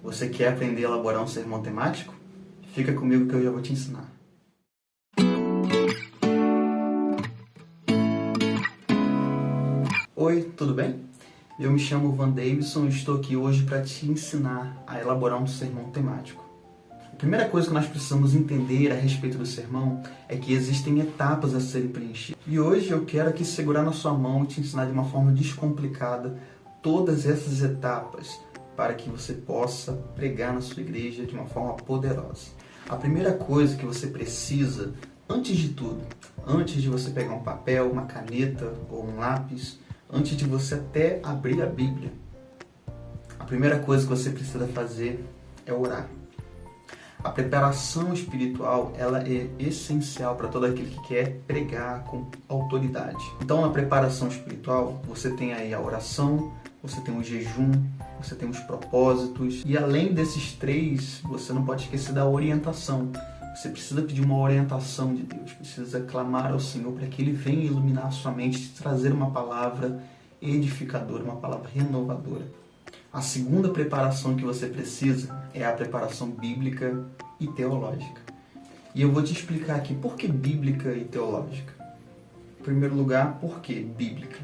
Você quer aprender a elaborar um sermão temático? Fica comigo que eu já vou te ensinar. Oi, tudo bem? Eu me chamo Van Davidson e estou aqui hoje para te ensinar a elaborar um sermão temático. A primeira coisa que nós precisamos entender a respeito do sermão é que existem etapas a serem preenchidas. E hoje eu quero aqui segurar na sua mão e te ensinar de uma forma descomplicada todas essas etapas para que você possa pregar na sua igreja de uma forma poderosa. A primeira coisa que você precisa, antes de tudo, antes de você pegar um papel, uma caneta ou um lápis, antes de você até abrir a Bíblia, a primeira coisa que você precisa fazer é orar. A preparação espiritual, ela é essencial para todo aquele que quer pregar com autoridade. Então, na preparação espiritual, você tem aí a oração, você tem o jejum, você tem os propósitos. E além desses três, você não pode esquecer da orientação. Você precisa pedir uma orientação de Deus, precisa clamar ao Senhor para que Ele venha iluminar a sua mente, te trazer uma palavra edificadora, uma palavra renovadora. A segunda preparação que você precisa é a preparação bíblica e teológica. E eu vou te explicar aqui por que bíblica e teológica. Em primeiro lugar, por que bíblica?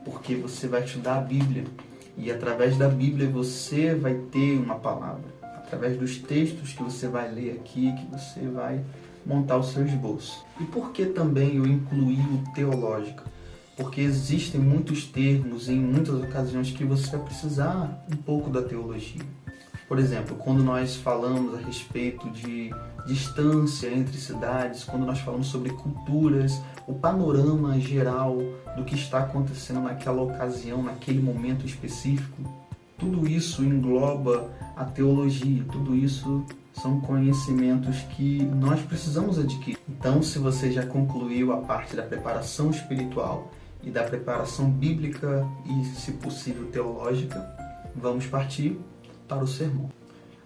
Porque você vai estudar a Bíblia e através da Bíblia você vai ter uma palavra. Através dos textos que você vai ler aqui, que você vai montar o seu esboço. E por que também eu incluí o teológico? Porque existem muitos termos e em muitas ocasiões que você vai precisar um pouco da teologia. Por exemplo, quando nós falamos a respeito de distância entre cidades, quando nós falamos sobre culturas, o panorama geral do que está acontecendo naquela ocasião, naquele momento específico, tudo isso engloba a teologia, tudo isso são conhecimentos que nós precisamos adquirir. Então, se você já concluiu a parte da preparação espiritual e da preparação bíblica e, se possível, teológica, vamos partir para o sermão.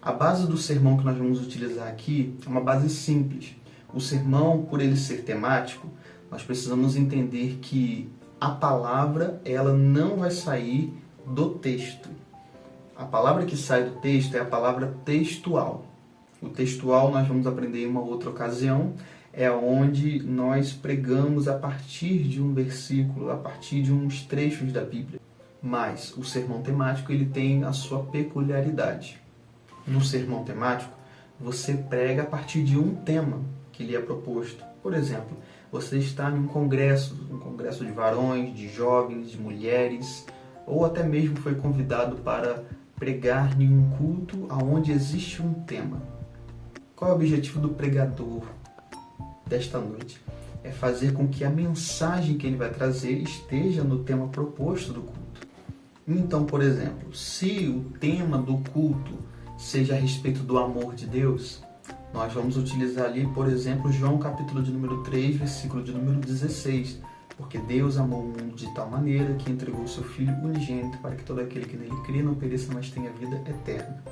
A base do sermão que nós vamos utilizar aqui é uma base simples. O sermão, por ele ser temático, nós precisamos entender que a palavra ela não vai sair do texto. A palavra que sai do texto é a palavra textual. O textual nós vamos aprender em uma outra ocasião, é onde nós pregamos a partir de um versículo, a partir de uns trechos da Bíblia. Mas o sermão temático ele tem a sua peculiaridade. No sermão temático, você prega a partir de um tema que lhe é proposto. Por exemplo, você está em um congresso de varões, de jovens, de mulheres, ou até mesmo foi convidado para pregar em um culto onde existe um tema. Qual é o objetivo do pregador desta noite? É fazer com que a mensagem que ele vai trazer esteja no tema proposto do culto. Então, por exemplo, se o tema do culto seja a respeito do amor de Deus, nós vamos utilizar ali, por exemplo, João capítulo de número 3, versículo de número 16. Porque Deus amou o mundo de tal maneira que entregou o seu Filho unigênito para que todo aquele que nele crê não pereça, mas tenha vida eterna.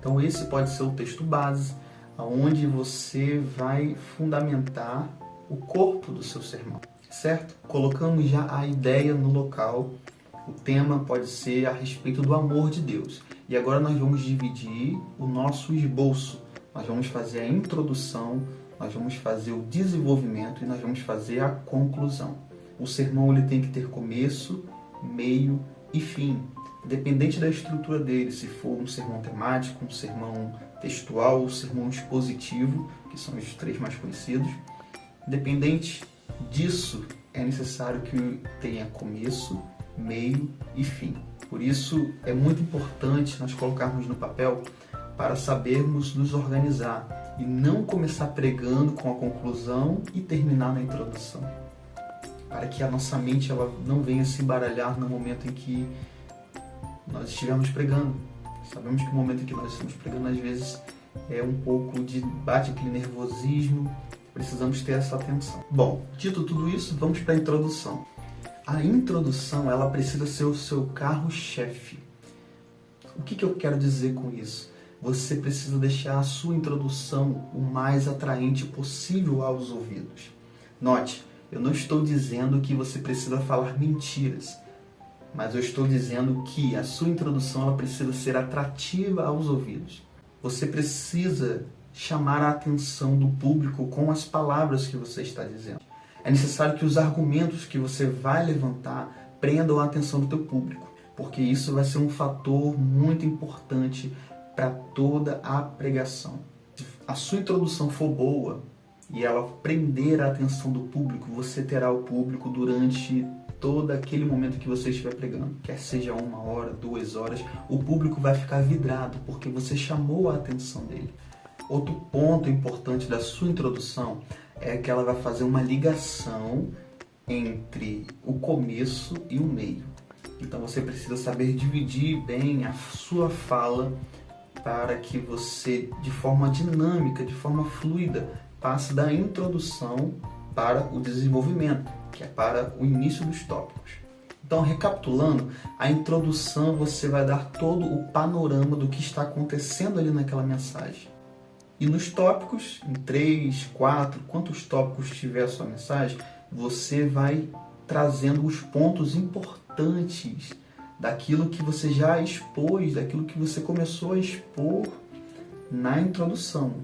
Então esse pode ser o texto base, onde você vai fundamentar o corpo do seu sermão, certo? Colocamos já a ideia no local, o tema pode ser a respeito do amor de Deus. E agora nós vamos dividir o nosso esboço. Nós vamos fazer a introdução, nós vamos fazer o desenvolvimento e nós vamos fazer a conclusão. O sermão ele tem que ter começo, meio e fim. Independente da estrutura dele, se for um sermão temático, um sermão textual, um sermão expositivo, que são os três mais conhecidos. Independente disso, é necessário que tenha começo, meio e fim. Por isso, é muito importante nós colocarmos no papel para sabermos nos organizar e não começar pregando com a conclusão e terminar na introdução. Para que a nossa mente ela não venha se embaralhar no momento em que nós estivermos pregando. Sabemos que o momento em que nós estamos pregando, às vezes, é um pouco de bate aquele nervosismo, precisamos ter essa atenção. Bom, dito tudo isso, vamos para a introdução. A introdução, ela precisa ser o seu carro-chefe. O que eu quero dizer com isso? Você precisa deixar a sua introdução o mais atraente possível aos ouvidos. Note, eu não estou dizendo que você precisa falar mentiras. mas eu estou dizendo que a sua introdução ela precisa ser atrativa aos ouvidos. Você precisa chamar a atenção do público com as palavras que você está dizendo. É necessário que os argumentos que você vai levantar prendam a atenção do teu público, porque isso vai ser um fator muito importante para toda a pregação. Se a sua introdução for boa e ela prender a atenção do público, você terá o público durante todo aquele momento que você estiver pregando, quer seja 1 hora, 2 horas, o público vai ficar vidrado, porque você chamou a atenção dele. Outro ponto importante da sua introdução é que ela vai fazer uma ligação entre o começo e o meio. Então você precisa saber dividir bem a sua fala para que você, de forma dinâmica, de forma fluida, passe da introdução para o desenvolvimento, que é para o início dos tópicos. Então, recapitulando, a introdução você vai dar todo o panorama do que está acontecendo ali naquela mensagem. E nos tópicos, em 3, 4, quantos tópicos tiver a sua mensagem, você vai trazendo os pontos importantes daquilo que você já expôs, daquilo que você começou a expor na introdução.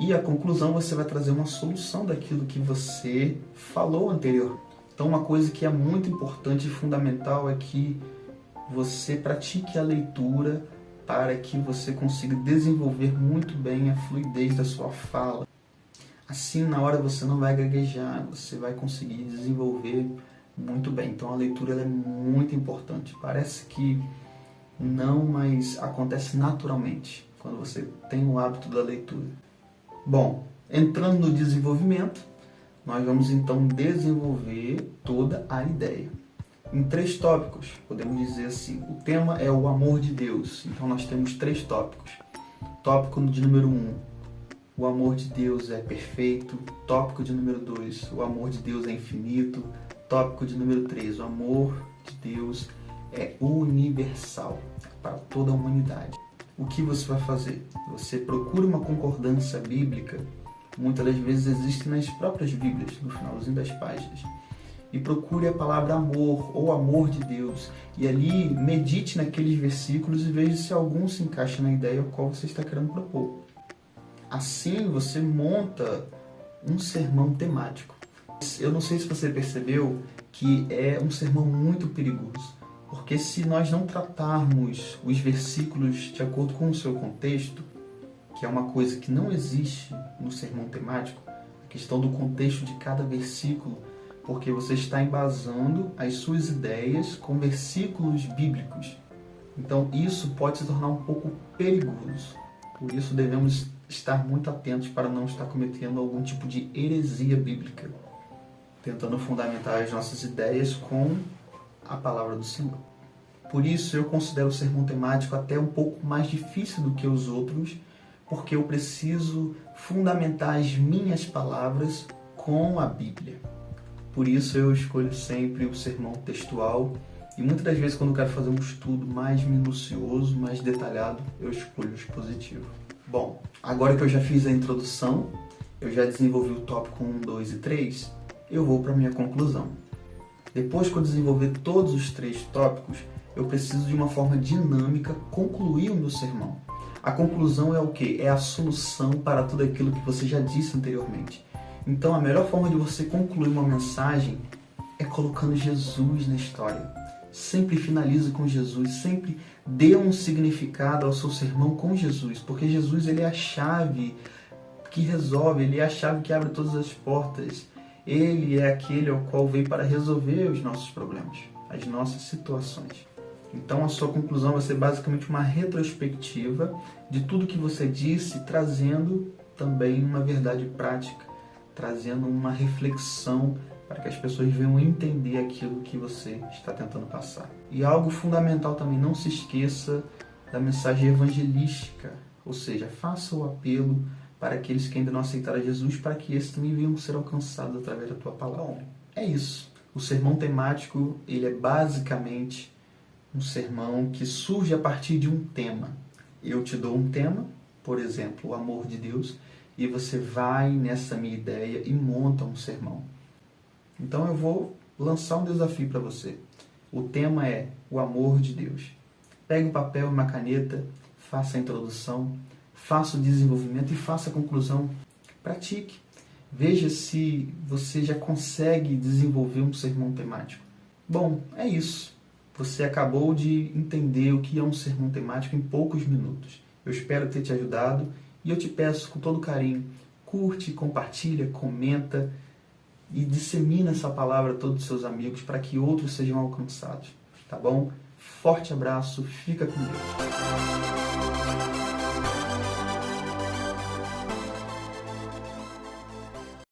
E a conclusão você vai trazer uma solução daquilo que você falou anterior. Então uma coisa que é muito importante e fundamental é que você pratique a leitura para que você consiga desenvolver muito bem a fluidez da sua fala. Assim, na hora você não vai gaguejar, você vai conseguir desenvolver muito bem. Então a leitura ela é muito importante. Parece que não, mas acontece naturalmente quando você tem o hábito da leitura. Bom, entrando no desenvolvimento, nós vamos então desenvolver toda a ideia. Em 3 tópicos, podemos dizer assim, o tema é o amor de Deus. Então nós temos 3 tópicos. Tópico de número 1, o amor de Deus é perfeito. Tópico de número 2, o amor de Deus é infinito. Tópico de número 3, o amor de Deus é universal, para toda a humanidade. O que você vai fazer? Você procura uma concordância bíblica, muitas das vezes existe nas próprias Bíblias, no finalzinho das páginas. E procure a palavra amor ou amor de Deus. E ali medite naqueles versículos e veja se algum se encaixa na ideia ao qual você está querendo propor. Assim você monta um sermão temático. Eu não sei se você percebeu que é um sermão muito perigoso. Porque se nós não tratarmos os versículos de acordo com o seu contexto, que é uma coisa que não existe no sermão temático, a questão do contexto de cada versículo, porque você está embasando as suas ideias com versículos bíblicos. Então isso pode se tornar um pouco perigoso. Por isso devemos estar muito atentos para não estar cometendo algum tipo de heresia bíblica, tentando fundamentar as nossas ideias com a palavra do Senhor. Por isso eu considero o sermão temático até um pouco mais difícil do que os outros, porque eu preciso fundamentar as minhas palavras com a Bíblia. Por isso eu escolho sempre o sermão textual e muitas das vezes quando eu quero fazer um estudo mais minucioso, mais detalhado, eu escolho o expositivo. Bom, agora que eu já fiz a introdução, eu já desenvolvi o tópico 1, 2 e 3, eu vou para a minha conclusão. Depois que eu desenvolver todos os 3 tópicos, eu preciso de uma forma dinâmica concluir o meu sermão. A conclusão é o quê? É a solução para tudo aquilo que você já disse anteriormente. Então a melhor forma de você concluir uma mensagem é colocando Jesus na história. Sempre finalize com Jesus, sempre dê um significado ao seu sermão com Jesus, porque Jesus ele é a chave que resolve, ele é a chave que abre todas as portas. Ele é aquele ao qual veio para resolver os nossos problemas, as nossas situações. Então a sua conclusão vai ser basicamente uma retrospectiva de tudo que você disse, trazendo também uma verdade prática, trazendo uma reflexão para que as pessoas venham entender aquilo que você está tentando passar. E algo fundamental também, não se esqueça da mensagem evangelística, ou seja, faça o apelo para aqueles que ainda não aceitaram Jesus, para que esses também venham ser alcançados através da tua palavra. É isso. O sermão temático, ele é basicamente um sermão que surge a partir de um tema. Eu te dou um tema, por exemplo, o amor de Deus, e você vai nessa minha ideia e monta um sermão. Então eu vou lançar um desafio para você. O tema é o amor de Deus. Pegue um papel e uma caneta, faça a introdução, faça o desenvolvimento e faça a conclusão. Pratique. Veja se você já consegue desenvolver um sermão temático. Bom, é isso. Você acabou de entender o que é um sermão temático em poucos minutos. Eu espero ter te ajudado e eu te peço com todo carinho, curte, compartilha, comenta e dissemina essa palavra a todos os seus amigos para que outros sejam alcançados. Tá bom? Forte abraço, fica com Deus.